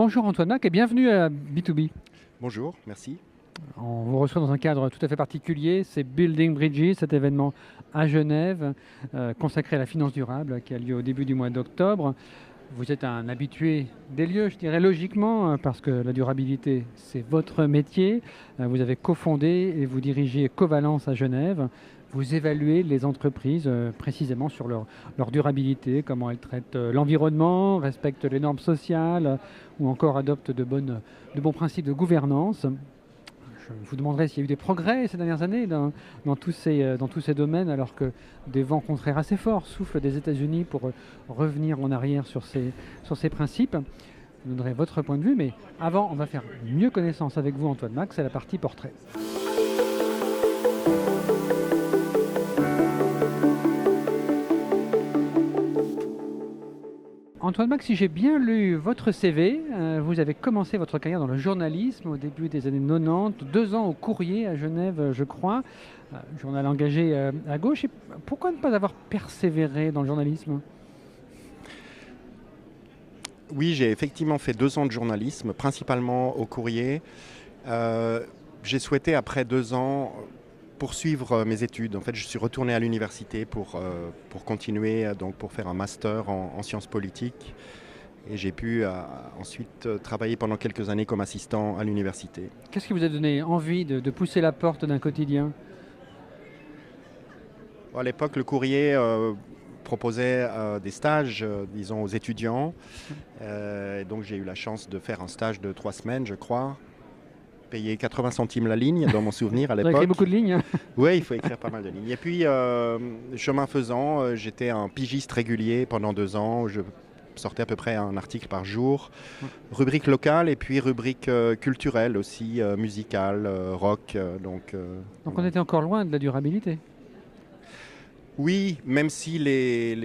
Bonjour Antoine Mac et bienvenue à B2B. Bonjour, merci. On vous reçoit dans un cadre tout à fait particulier, c'est Building Bridges, cet événement à Genève consacré à la finance durable qui a lieu au début du mois d'octobre. Vous êtes un habitué des lieux, je dirais logiquement, parce que la durabilité, c'est votre métier. Vous avez cofondé et vous dirigez Covalence à Genève. Vous évaluez les entreprises précisément sur leur durabilité, comment elles traitent l'environnement, respectent les normes sociales ou encore adoptent de bons principes de gouvernance. Je vous demanderai s'il y a eu des progrès ces dernières années dans tous ces domaines, alors que des vents contraires assez forts soufflent des États-Unis pour revenir en arrière sur ces principes. Vous donnerez votre point de vue, mais avant, on va faire mieux connaissance avec vous, Antoine Mac, c'est la partie portrait. Antoine Mac, si j'ai bien lu votre CV, vous avez commencé votre carrière dans le journalisme au début des années 90, 2 ans au Courrier à Genève, je crois, journal engagé à gauche. Et pourquoi ne pas avoir persévéré dans le journalisme ? Oui, j'ai effectivement fait 2 ans de journalisme, principalement au Courrier. J'ai souhaité, après 2 ans, poursuivre mes études. En fait, je suis retourné à l'université pour continuer, donc pour faire un master en sciences politiques. Et j'ai pu ensuite travailler pendant quelques années comme assistant à l'université. Qu'est-ce qui vous a donné envie de pousser la porte d'un quotidien ? À l'époque, le Courrier proposait des stages, disons, aux étudiants. Et donc j'ai eu la chance de faire un stage de 3 semaines, je crois. Payé 80 centimes la ligne, dans mon souvenir à Vous avez l'époque. écrit beaucoup de lignes ? Oui, il faut écrire pas mal de lignes. Et puis, chemin faisant, j'étais un pigiste régulier pendant 2 ans. Où je sortais à peu près un article par jour. Rubrique locale et puis rubrique culturelle aussi, musicale, rock. Donc on était encore loin de la durabilité. Oui, même si,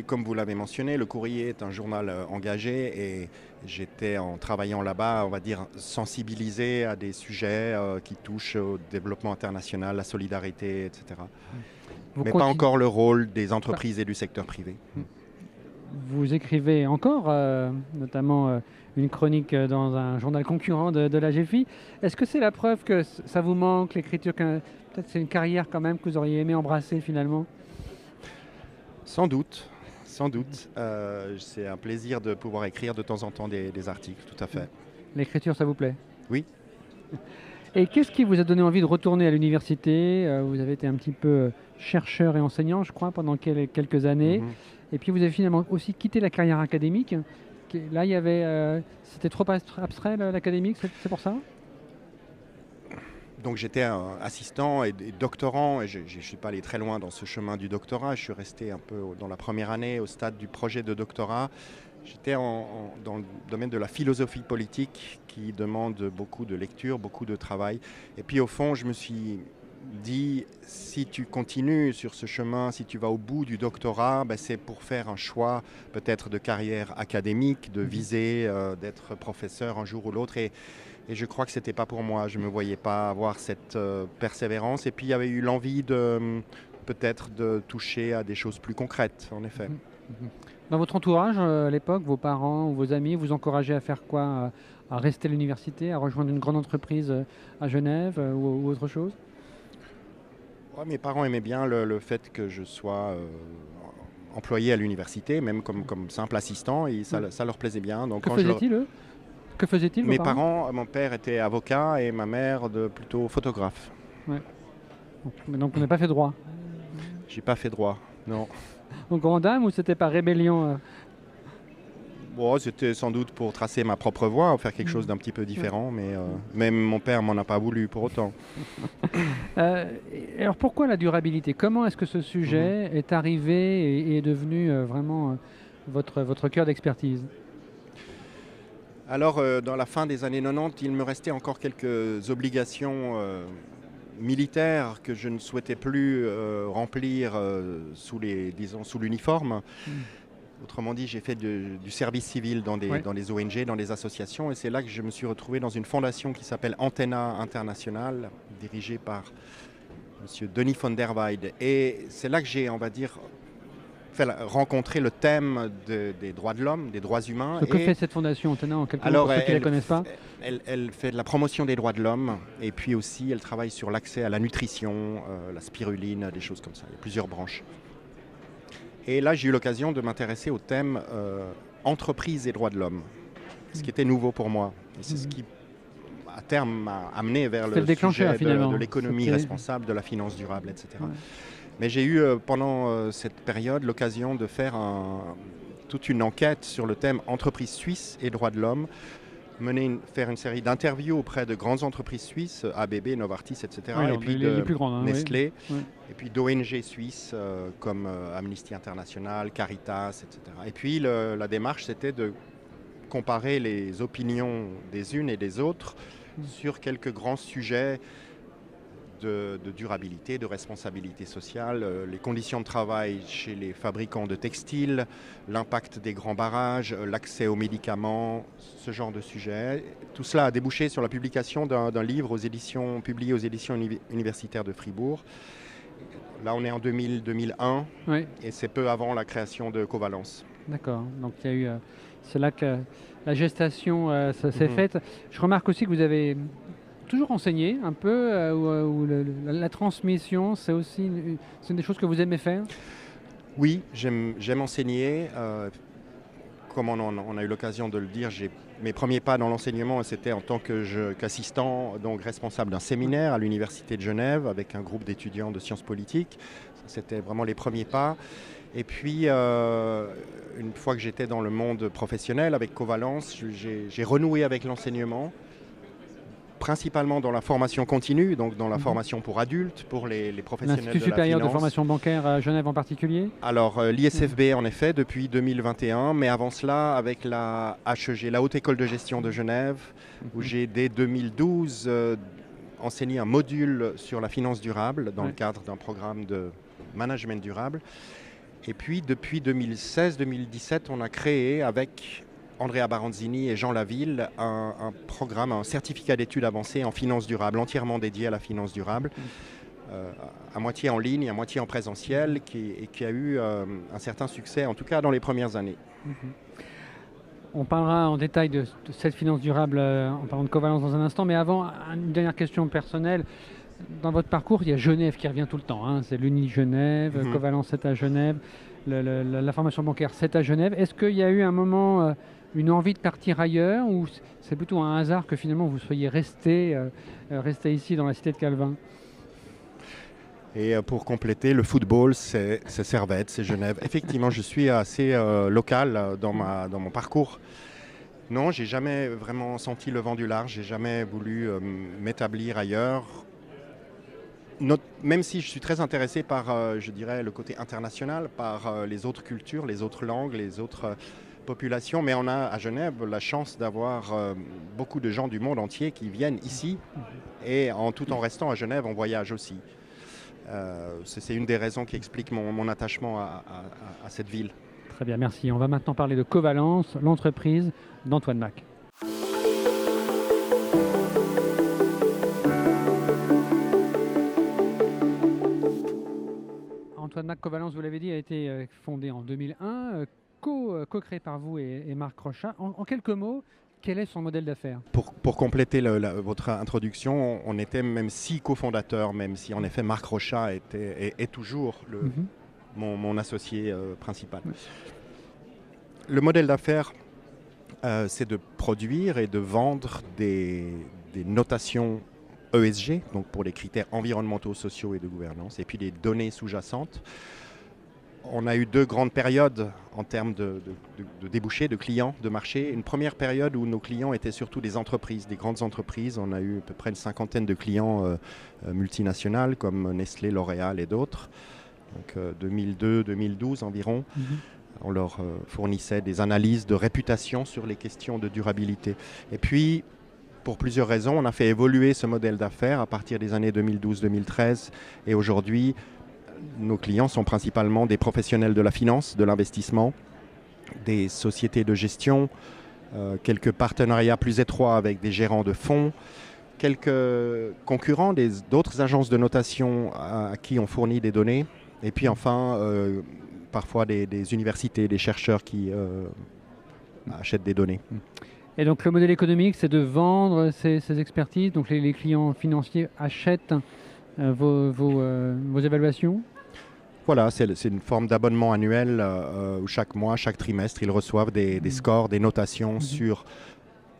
comme vous l'avez mentionné, le Courrier est un journal engagé et j'étais, en travaillant là-bas, on va dire, sensibilisé à des sujets qui touchent au développement international, la solidarité, etc. Mais pas encore le rôle des entreprises et du secteur privé. Vous écrivez encore, notamment une chronique dans un journal concurrent de la GFI. Est-ce que c'est la preuve que ça vous manque, l'écriture, peut-être c'est une carrière quand même que vous auriez aimé embrasser finalement ? Sans doute, sans doute. C'est un plaisir de pouvoir écrire de temps en temps des articles, tout à fait. L'écriture, ça vous plaît ? Oui. Et qu'est-ce qui vous a donné envie de retourner à l'université ? Vous avez été un petit peu chercheur et enseignant, je crois, pendant quelques années. Et puis vous avez finalement aussi quitté la carrière académique. Là, c'était trop abstrait l'académique, c'est pour ça ? Donc j'étais assistant et doctorant et je ne suis pas allé très loin dans ce chemin du doctorat. Je suis resté un peu dans la première année au stade du projet de doctorat. J'étais dans le domaine de la philosophie politique qui demande beaucoup de lecture, beaucoup de travail. Et puis au fond, je me suis dit, si tu continues sur ce chemin, si tu vas au bout du doctorat, c'est pour faire un choix peut-être de carrière académique, de viser d'être professeur un jour ou l'autre. Et je crois que ce n'était pas pour moi. Je ne me voyais pas avoir cette persévérance. Et puis il y avait eu l'envie peut-être de toucher à des choses plus concrètes, en effet. Dans votre entourage, à l'époque, vos parents ou vos amis vous encourageaient à faire quoi ? À rester à l'université, à rejoindre une grande entreprise à Genève ou autre chose ? Ouais, mes parents aimaient bien le fait que je sois employé à l'université, même comme simple assistant, et ça leur plaisait bien. Donc, que faisaient-ils, eux ? Que faisaient-ils, vos Mes parents ? mon père était avocat et ma mère plutôt photographe. Ouais. Donc vous n'avez pas fait droit ? J'ai pas fait droit, non. Donc grande dame ou c'était par rébellion Bon, c'était sans doute pour tracer ma propre voie, faire quelque chose d'un petit peu différent, mais même mon père m'en a pas voulu pour autant. Alors pourquoi la durabilité ? Comment est-ce que ce sujet est arrivé et est devenu vraiment votre cœur d'expertise ? Alors, dans la fin des années 90, il me restait encore quelques obligations militaires que je ne souhaitais plus remplir sous l'uniforme. Autrement dit, j'ai fait du service civil dans des ONG, dans des associations, et c'est là que je me suis retrouvé dans une fondation qui s'appelle Antenna International, dirigée par M. Denis von der Weyde. Et c'est là que j'ai, on va dire, rencontrer le thème des droits de l'homme, des droits humains. Que fait cette fondation, Antonin, en quelques mots, Alors, pour ceux qui ne la connaissent pas? elle fait de la promotion des droits de l'homme et puis aussi elle travaille sur l'accès à la nutrition, la spiruline, des choses comme ça. Il y a plusieurs branches. Et là, j'ai eu l'occasion de m'intéresser au thème entreprise et droits de l'homme, ce qui était nouveau pour moi. Et c'est ce qui, à terme, m'a amené vers le déclencheur, sujet de l'économie responsable, de la finance durable, etc. Ouais. Mais j'ai eu pendant cette période l'occasion de faire toute une enquête sur le thème entreprise suisse et droits de l'homme, faire une série d'interviews auprès de grandes entreprises suisses, ABB, Novartis, etc. Oui, et puis les plus grandes, Nestlé, oui. et puis d'ONG suisses comme Amnesty International, Caritas, etc. Et puis la démarche, c'était de comparer les opinions des unes et des autres sur quelques grands sujets de durabilité, de responsabilité sociale, les conditions de travail chez les fabricants de textiles, l'impact des grands barrages, l'accès aux médicaments, ce genre de sujets. Tout cela a débouché sur la publication d'un livre publié aux éditions universitaires de Fribourg. Là, on est en 2001 oui. Et c'est peu avant la création de Covalence. D'accord, donc il y a eu, c'est là que la gestation s'est faite. Je remarque aussi que vous avez toujours enseigné un peu, la transmission, c'est aussi c'est des choses que vous aimez faire? Oui, j'aime enseigner. Comme on a eu l'occasion de le dire, mes premiers pas dans l'enseignement, c'était en tant qu'assistant, donc responsable d'un séminaire à l'Université de Genève avec un groupe d'étudiants de sciences politiques. C'était vraiment les premiers pas. Et puis, une fois que j'étais dans le monde professionnel avec Covalence, j'ai renoué avec l'enseignement, principalement dans la formation continue, donc dans la formation pour adultes, pour les professionnels de la finance. L'Institut supérieur de formation bancaire à Genève en particulier? Alors, l'ISFB en effet, depuis 2021, mais avant cela, avec la HEG, la Haute École de Gestion de Genève, où j'ai dès 2012 enseigné un module sur la finance durable dans le cadre d'un programme de management durable. Et puis, depuis 2016-2017, on a créé avec Andrea Baranzini et Jean Laville un programme, un certificat d'études avancées en finance durable, entièrement dédié à la finance durable, à moitié en ligne, à moitié en présentiel, qui a eu un certain succès, en tout cas dans les premières années. On parlera en détail de cette finance durable en parlant de Covalence dans un instant, mais avant, une dernière question personnelle. Dans votre parcours, il y a Genève qui revient tout le temps, hein. C'est l'Uni Genève, Covalence c'est à Genève, la formation bancaire c'est à Genève. Est-ce qu'il y a eu un moment, une envie de partir ailleurs, ou c'est plutôt un hasard que finalement vous soyez resté ici dans la cité de Calvin? Et pour compléter, le football, c'est Servette, c'est Genève. Effectivement, je suis assez local dans mon parcours. Non, j'ai jamais vraiment senti le vent du large, j'ai jamais voulu m'établir ailleurs. Même si je suis très intéressé par, je dirais, le côté international, par les autres cultures, les autres langues, les autres populations. Mais on a à Genève la chance d'avoir beaucoup de gens du monde entier qui viennent ici. Et tout en restant à Genève, on voyage aussi. C'est une des raisons qui explique mon attachement à cette ville. Très bien, merci. On va maintenant parler de Covalence, l'entreprise d'Antoine Mac. Antoine Mac, Covalence, vous l'avez dit, a été fondé en 2001, co-créé par vous et Marc Rochat. En quelques mots, quel est son modèle d'affaires? Pour compléter votre introduction, on était même 6 cofondateurs, même si en effet Marc Rochat est toujours mon associé principal. Le modèle d'affaires, c'est de produire et de vendre des notations ESG, donc pour les critères environnementaux, sociaux et de gouvernance, et puis des données sous-jacentes. On a eu 2 grandes périodes en termes de débouchés, de clients, de marché. Une première période où nos clients étaient surtout des entreprises, des grandes entreprises. On a eu à peu près une 50aine de clients multinationales comme Nestlé, L'Oréal et d'autres. Donc 2002-2012 environ. On leur fournissait des analyses de réputation sur les questions de durabilité. Et puis, pour plusieurs raisons, on a fait évoluer ce modèle d'affaires à partir des années 2012-2013. Et aujourd'hui, nos clients sont principalement des professionnels de la finance, de l'investissement, des sociétés de gestion, quelques partenariats plus étroits avec des gérants de fonds, quelques concurrents d'autres agences de notation à qui on fournit des données, et puis enfin parfois des universités, des chercheurs qui achètent des données. Et donc le modèle économique, c'est de vendre ces expertises. Donc les clients financiers achètent vos évaluations. Voilà, c'est une forme d'abonnement annuel où chaque mois, chaque trimestre, ils reçoivent des scores, des notations sur...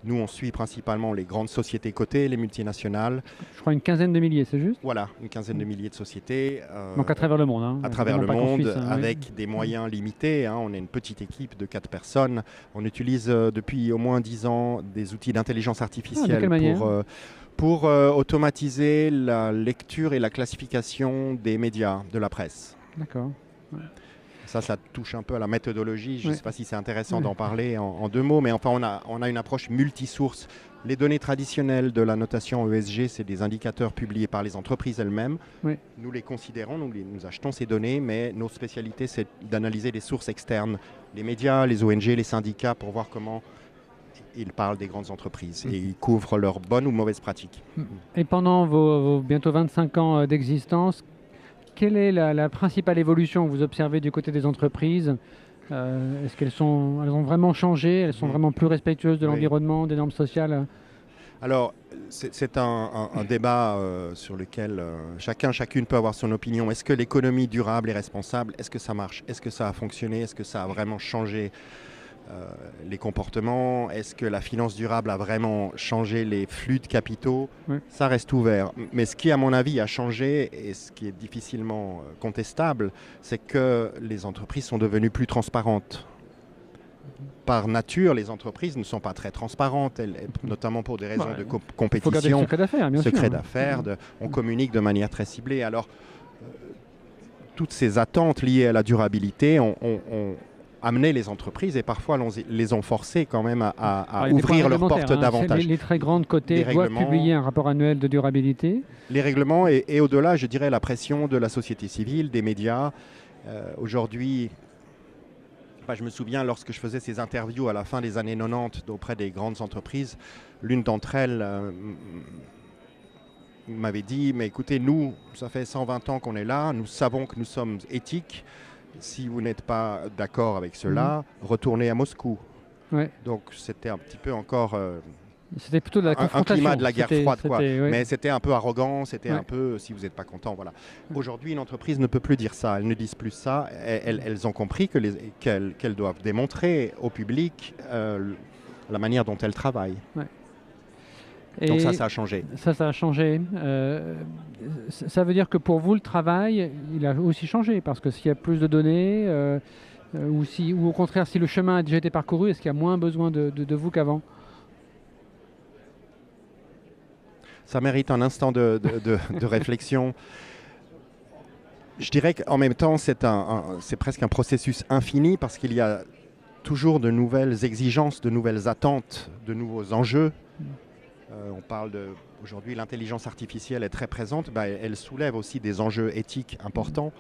Nous, on suit principalement les grandes sociétés cotées, les multinationales. Je crois une quinzaine de milliers, c'est juste? Voilà, une quinzaine de milliers de sociétés. Donc à travers le monde. Hein, à travers le monde, Suisse, avec des moyens limités. Hein. On est une petite équipe de 4 personnes. On utilise depuis au moins 10 ans des outils d'intelligence artificielle pour automatiser la lecture et la classification des médias, de la presse. D'accord. Ouais. Ça touche un peu à la méthodologie. Je ne sais pas si c'est intéressant d'en parler en 2 mots, mais enfin, on a une approche multisource. Les données traditionnelles de la notation ESG, c'est des indicateurs publiés par les entreprises elles-mêmes. Oui. Nous les considérons, nous achetons ces données, mais nos spécialités, c'est d'analyser les sources externes, les médias, les ONG, les syndicats, pour voir comment ils parlent des grandes entreprises et ils couvrent leurs bonnes ou mauvaises pratiques. Et pendant vos bientôt 25 ans d'existence, quelle est la principale évolution que vous observez du côté des entreprises? Est-ce qu'elles ont vraiment changé? Elles sont vraiment plus respectueuses de l'environnement, des normes sociales? Alors, c'est un débat sur lequel chacune peut avoir son opinion. Est-ce que l'économie durable et responsable, est-ce que ça marche? Est-ce que ça a fonctionné? Est-ce que ça a vraiment changé les comportements? Est-ce que la finance durable a vraiment changé les flux de capitaux? Ça reste ouvert. Mais ce qui, à mon avis, a changé et ce qui est difficilement contestable, c'est que les entreprises sont devenues plus transparentes. Par nature, les entreprises ne sont pas très transparentes, notamment pour des raisons de compétition, secret d'affaires, on communique de manière très ciblée. Alors, toutes ces attentes liées à la durabilité ont amener les entreprises et parfois les ont forcées quand même à ouvrir leurs portes davantage. Les très grandes cotées doivent publier un rapport annuel de durabilité. Les règlements et au-delà, je dirais, la pression de la société civile, des médias. Aujourd'hui, je me souviens lorsque je faisais ces interviews à la fin des années 90 auprès des grandes entreprises, l'une d'entre elles m'avait dit, mais écoutez, nous, ça fait 120 ans qu'on est là, nous savons que nous sommes éthiques. Si vous n'êtes pas d'accord avec cela, retournez à Moscou. Ouais. Donc c'était un petit peu encore c'était plutôt de la confrontation. Un climat de la guerre froide, quoi. Mais c'était un peu arrogant, c'était un peu si vous n'êtes pas content, voilà. Aujourd'hui, une entreprise ne peut plus dire ça, elles ne disent plus ça. Elles ont compris qu'elles doivent démontrer au public la manière dont elles travaillent. Ouais. Donc ça a changé. Ça a changé. Ça veut dire que pour vous, le travail, il a aussi changé, parce que s'il y a plus de données, ou au contraire, si le chemin a déjà été parcouru, est-ce qu'il y a moins besoin de vous qu'avant? Ça mérite un instant de réflexion. Je dirais qu'en même temps, c'est presque un processus infini, parce qu'il y a toujours de nouvelles exigences, de nouvelles attentes, de nouveaux enjeux. On parle aujourd'hui, l'intelligence artificielle est très présente, elle soulève aussi des enjeux éthiques importants.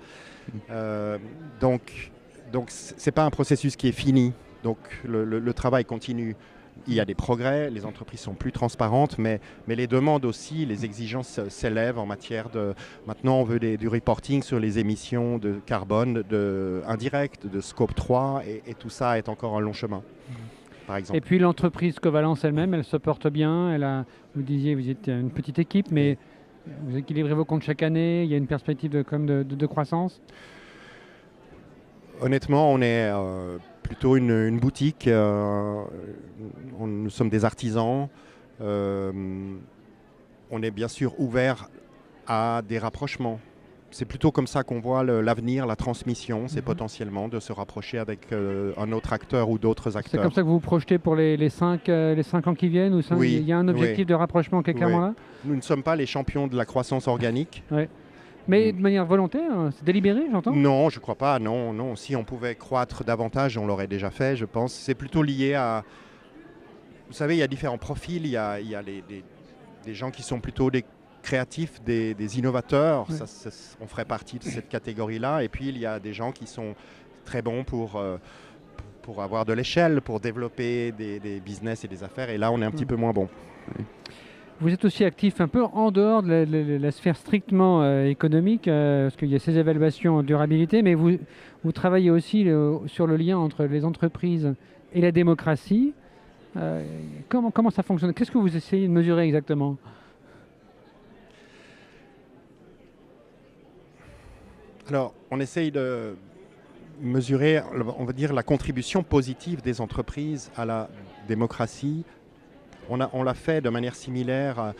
Donc ce n'est pas un processus qui est fini. Donc le travail continue. Il y a des progrès, les entreprises sont plus transparentes, mais les demandes aussi, les exigences s'élèvent en matière de... Maintenant, on veut du reporting sur les émissions de carbone indirectes, de scope 3, et tout ça est encore un long chemin. Par exemple. Et puis l'entreprise Covalence elle-même, elle se porte bien. Vous disiez, vous êtes une petite équipe, mais vous équilibrez vos comptes chaque année. Il y a une perspective de croissance. Honnêtement, on est plutôt une boutique. Nous sommes des artisans. On est bien sûr ouvert à des rapprochements. C'est plutôt comme ça qu'on voit l'avenir, la transmission, c'est potentiellement de se rapprocher avec un autre acteur ou d'autres acteurs. C'est comme ça que vous vous projetez pour les 5 ans qui viennent ou Oui, il y a un objectif de rapprochement qui est clairement là? Nous ne sommes pas les champions de la croissance organique. Mais de manière volontaire, c'est délibéré, j'entends? Non, je ne crois pas, non. Si on pouvait croître davantage, on l'aurait déjà fait, je pense. C'est plutôt lié à... Vous savez, il y a différents profils, il y a des gens qui sont plutôt des créatifs, des innovateurs, on ferait partie de cette catégorie-là. Et puis, il y a des gens qui sont très bons pour avoir de l'échelle, pour développer des business et des affaires. Et là, on est un petit peu moins bon. Vous êtes aussi actif un peu en dehors de la sphère strictement économique, parce qu'il y a ces évaluations en durabilité, mais vous travaillez aussi sur le lien entre les entreprises et la démocratie. Comment ça fonctionne? Qu'est-ce que vous essayez de mesurer exactement? Alors, on essaye de mesurer, on va dire, la contribution positive des entreprises à la démocratie. On l'a fait de manière similaire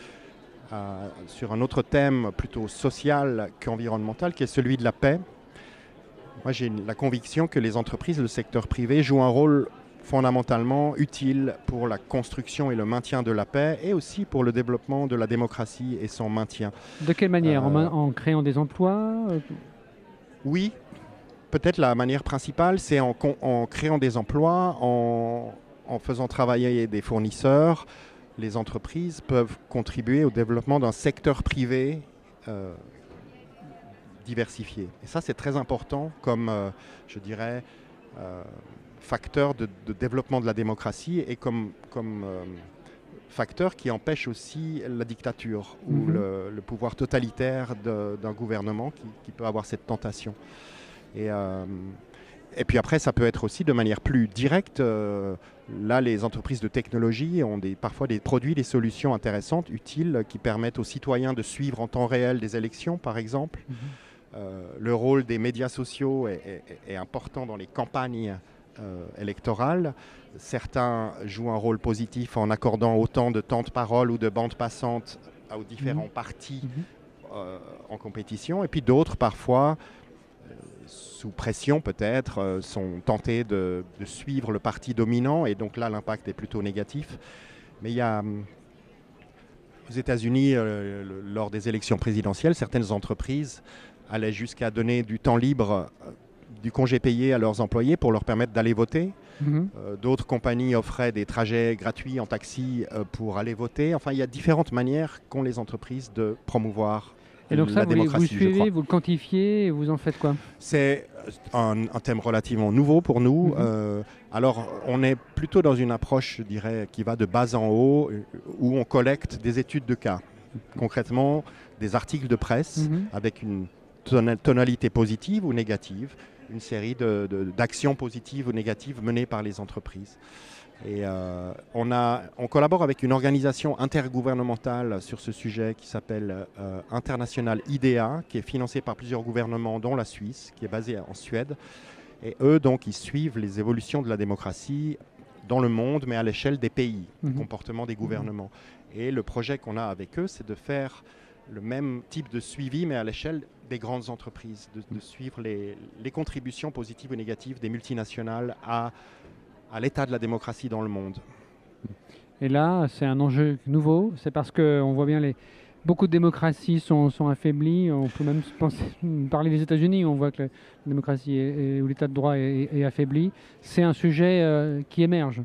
sur un autre thème plutôt social qu'environnemental, qui est celui de la paix. Moi, j'ai la conviction que les entreprises, le secteur privé, jouent un rôle fondamentalement utile pour la construction et le maintien de la paix et aussi pour le développement de la démocratie et son maintien. De quelle manière? En créant des emplois? Oui, peut-être la manière principale, c'est en créant des emplois, en faisant travailler des fournisseurs. Les entreprises peuvent contribuer au développement d'un secteur privé diversifié. Et ça, c'est très important comme, je dirais, facteur de développement de la démocratie et comme facteur qui empêche aussi la dictature ou le pouvoir totalitaire d'un gouvernement qui peut avoir cette tentation. Et puis après, ça peut être aussi de manière plus directe. Là, les entreprises de technologie ont parfois des produits, des solutions intéressantes, utiles, qui permettent aux citoyens de suivre en temps réel des élections, par exemple. Le rôle des médias sociaux est important dans les campagnes électorales. Certains jouent un rôle positif en accordant autant de temps de parole ou de bandes passantes aux différents partis en compétition. Et puis d'autres, parfois, sous pression peut-être, sont tentés de suivre le parti dominant. Et donc là, l'impact est plutôt négatif. Mais il y a... Aux États-Unis, lors des élections présidentielles, certaines entreprises allaient jusqu'à donner du temps libre, du congé payé à leurs employés pour leur permettre d'aller voter. D'autres compagnies offraient des trajets gratuits en taxi pour aller voter. Enfin, il y a différentes manières qu'ont les entreprises de promouvoir et donc ça, la démocratie. Vous suivez, vous le quantifiez et vous en faites quoi? C'est un thème relativement nouveau pour nous. Alors, on est plutôt dans une approche, je dirais, qui va de bas en haut, où on collecte des études de cas. Concrètement, des articles de presse avec une tonalité positive ou négative, une série d'actions positives ou négatives menées par les entreprises. Et on collabore avec une organisation intergouvernementale sur ce sujet qui s'appelle International IDEA, qui est financée par plusieurs gouvernements, dont la Suisse, qui est basée en Suède. Et eux, donc, ils suivent les évolutions de la démocratie dans le monde, mais à l'échelle des pays, le comportement des gouvernements. Et le projet qu'on a avec eux, c'est de faire le même type de suivi, mais à l'échelle des grandes entreprises, de suivre les contributions positives ou négatives des multinationales à l'état de la démocratie dans le monde. Et là, c'est un enjeu nouveau. C'est parce qu'on voit bien beaucoup de démocraties sont affaiblies. On peut même parler des États-Unis, on voit que la démocratie ou l'état de droit est affaibli. C'est un sujet qui émerge.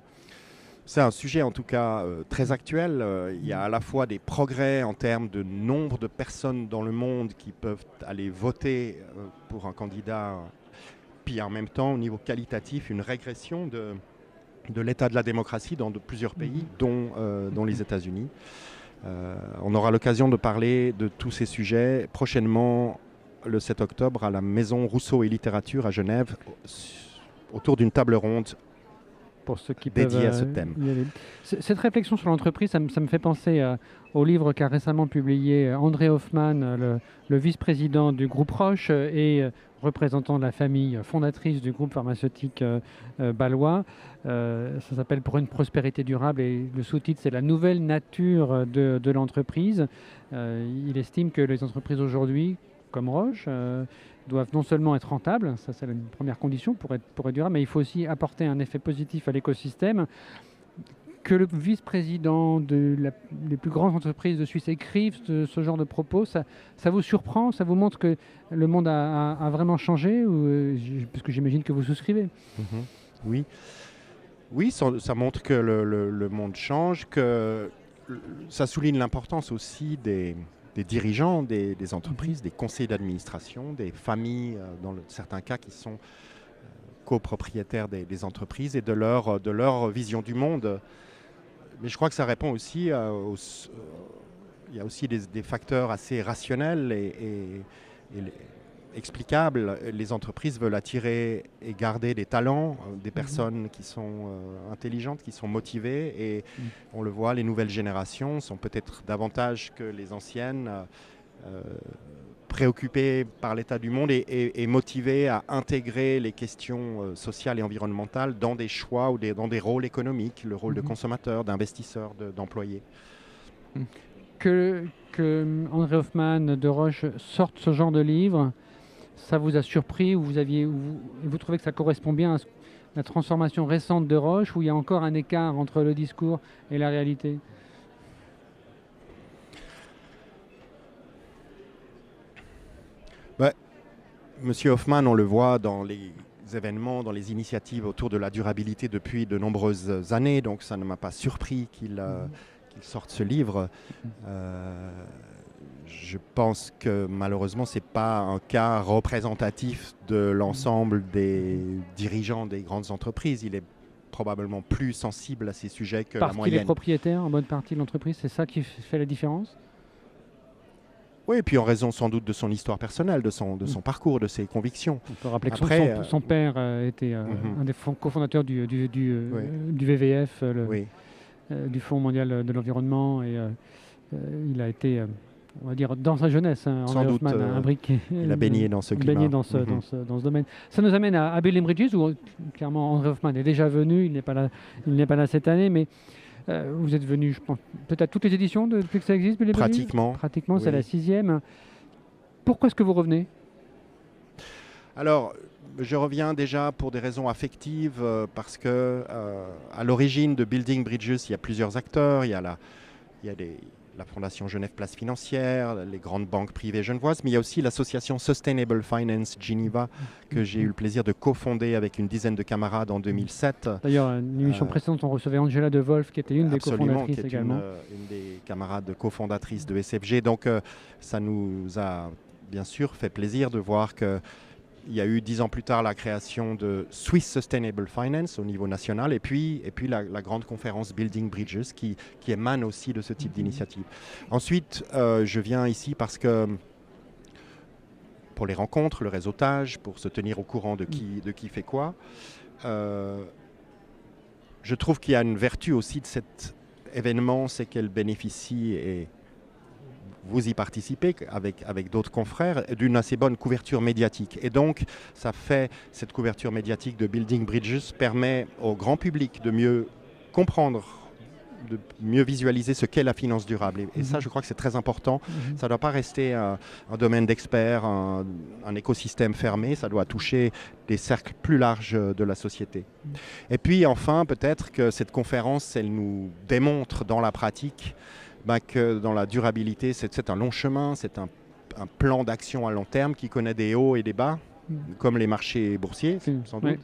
C'est un sujet en tout cas très actuel. Il y a à la fois des progrès en termes de nombre de personnes dans le monde qui peuvent aller voter pour un candidat, puis en même temps au niveau qualitatif une régression de l'état de la démocratie dans plusieurs pays, dont les États-Unis. On aura l'occasion de parler de tous ces sujets prochainement, le 7 octobre, à la Maison Rousseau et Littérature à Genève, autour d'une table ronde pour ceux qui dédiée à ce thème. Cette réflexion sur l'entreprise, ça me fait penser au livre qu'a récemment publié André Hoffman, le vice-président du groupe Roche et représentant de la famille fondatrice du groupe pharmaceutique bâlois. Ça s'appelle Pour une prospérité durable et le sous-titre c'est La nouvelle nature de l'entreprise. Il estime que les entreprises aujourd'hui, comme Roche, doivent non seulement être rentables, ça c'est une première condition pour être durable, mais il faut aussi apporter un effet positif à l'écosystème. Que le vice-président des plus grandes entreprises de Suisse écrive ce genre de propos, ça vous surprend? Ça vous montre que le monde a vraiment changé parce que j'imagine que vous souscrivez. Oui, ça montre que le monde change, que ça souligne l'importance aussi des dirigeants des entreprises, des conseils d'administration, des familles, dans certains cas, qui sont copropriétaires des entreprises et de leur vision du monde. Mais je crois que ça répond aussi il y a aussi des facteurs assez rationnels et explicables. Les entreprises veulent attirer et garder des talents, des personnes qui sont intelligentes, qui sont motivées. Et on le voit, les nouvelles générations sont peut-être davantage que les anciennes préoccupées par l'état du monde et motivées à intégrer les questions sociales et environnementales dans des choix ou dans des rôles économiques, le rôle de consommateur, d'investisseur, d'employé. Que André Hoffman de Roche sorte ce genre de livre, ça vous a surpris ou vous trouvez que ça correspond bien à la transformation récente de Roche, où il y a encore un écart entre le discours et la réalité? Monsieur Hoffman, on le voit dans les événements, dans les initiatives autour de la durabilité depuis de nombreuses années, donc ça ne m'a pas surpris qu'il sorte ce livre. Je pense que malheureusement, ce n'est pas un cas représentatif de l'ensemble des dirigeants des grandes entreprises. Il est probablement plus sensible à ces sujets que la moyenne. Parce qu'il est propriétaire en bonne partie de l'entreprise, c'est ça qui fait la différence? Oui, et puis en raison sans doute de son histoire personnelle, de son parcours, de ses convictions. On peut rappeler que son père était un des cofondateurs du WWF, du Fonds mondial de l'environnement, et il a été, on va dire, dans sa jeunesse, André Hoffman a imbriqué. Il a baigné dans ce climat. Baigné dans ce domaine. Ça nous amène à Building Bridges, où clairement André Hoffman est déjà venu, il n'est pas là cette année, mais vous êtes venu, je pense, peut-être toutes les éditions depuis que ça existe, Building Bridges ? Pratiquement, c'est la 6e. Pourquoi est-ce que vous revenez ? Alors, je reviens déjà pour des raisons affectives, parce que à l'origine de Building Bridges, il y a plusieurs acteurs. Il y a la Fondation Genève Place Financière, les grandes banques privées genevoises, mais il y a aussi l'association Sustainable Finance Geneva, que j'ai eu le plaisir de cofonder avec une dizaine de camarades en 2007. D'ailleurs, une émission précédente, on recevait Angela De Wolf, qui était une des cofondatrices également. Une des camarades cofondatrices de SFG. Donc, ça nous a bien sûr fait plaisir de voir que il y a eu 10 ans plus tard la création de Swiss Sustainable Finance au niveau national et puis la grande conférence Building Bridges qui émane aussi de ce type d'initiative. Ensuite, je viens ici parce que pour les rencontres, le réseautage, pour se tenir au courant de qui fait quoi, je trouve qu'il y a une vertu aussi de cet événement, c'est qu'elle bénéficie et vous y participez avec d'autres confrères, d'une assez bonne couverture médiatique. Et donc, cette couverture médiatique de Building Bridges permet au grand public de mieux comprendre, de mieux visualiser ce qu'est la finance durable. Et ça, je crois que c'est très important. Ça ne doit pas rester un domaine d'experts, un écosystème fermé. Ça doit toucher des cercles plus larges de la société. Et puis, enfin, peut-être que cette conférence, elle nous démontre dans la pratique que dans la durabilité, c'est un long chemin, c'est un plan d'action à long terme qui connaît des hauts et des bas, comme les marchés boursiers, sans doute.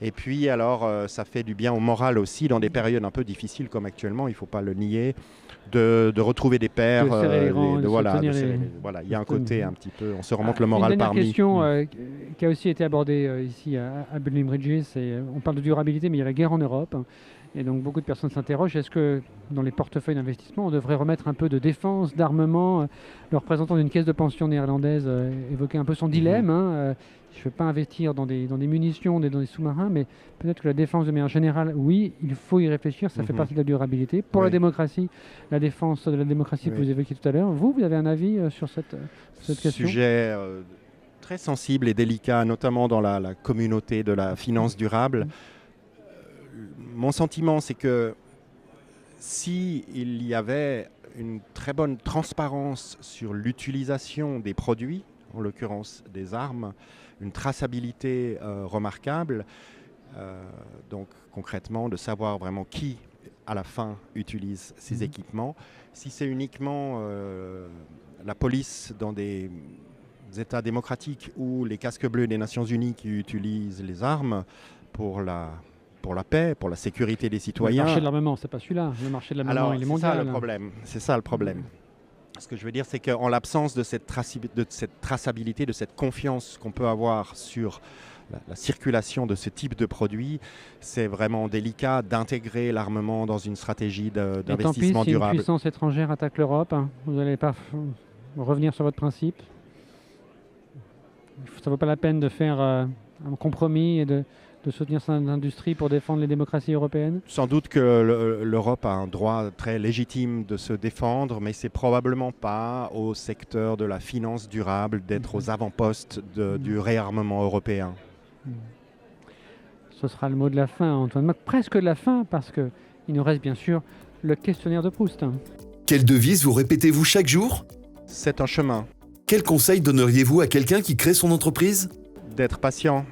Et puis, alors, ça fait du bien au moral aussi, dans des périodes un peu difficiles comme actuellement, il ne faut pas le nier, de retrouver des pairs. Voilà, il y a un côté un petit peu, on se remonte le moral parmi. Une dernière question qui a aussi été abordée ici à Building Bridges, on parle de durabilité, mais il y a la guerre en Europe. Et donc beaucoup de personnes s'interrogent, est-ce que dans les portefeuilles d'investissement, on devrait remettre un peu de défense, d'armement? Le représentant d'une caisse de pension néerlandaise évoquait un peu son dilemme. Je ne veux pas investir dans des munitions, dans des sous-marins, mais peut-être que la défense de manière générale, oui, il faut y réfléchir, ça fait partie de la durabilité. Pour la démocratie, la défense de la démocratie que vous évoquiez tout à l'heure, vous avez un avis sur cette question? Sujet très sensible et délicat, notamment dans la communauté de la finance durable. Mon sentiment, c'est que s'il y avait une très bonne transparence sur l'utilisation des produits, en l'occurrence des armes, une traçabilité remarquable, donc concrètement de savoir vraiment qui, à la fin, utilise ces équipements. Si c'est uniquement la police dans des États démocratiques ou les casques bleus des Nations Unies qui utilisent les armes pour la paix, pour la sécurité des citoyens. Le marché de l'armement, c'est pas celui-là. Le marché de l'armement, il est mondial. C'est ça le problème. Ce que je veux dire, c'est qu'en l'absence de cette traçabilité, de cette confiance qu'on peut avoir sur la circulation de ce type de produit, c'est vraiment délicat d'intégrer l'armement dans une stratégie Et tant pis, d'investissement si une durable. puissance étrangère attaque l'Europe, hein, vous n'allez pas revenir sur votre principe. Ça ne vaut pas la peine de faire un compromis et de soutenir son industrie pour défendre les démocraties européennes. Sans doute que l'Europe a un droit très légitime de se défendre, mais c'est probablement pas au secteur de la finance durable d'être aux avant-postes du réarmement européen. Ce sera le mot de la fin, Antoine. Presque de la fin, parce qu'il nous reste bien sûr le questionnaire de Proust. Quelle devise vous répétez-vous chaque jour ? C'est un chemin Quel conseil donneriez-vous à quelqu'un qui crée son entreprise ? d'être patient.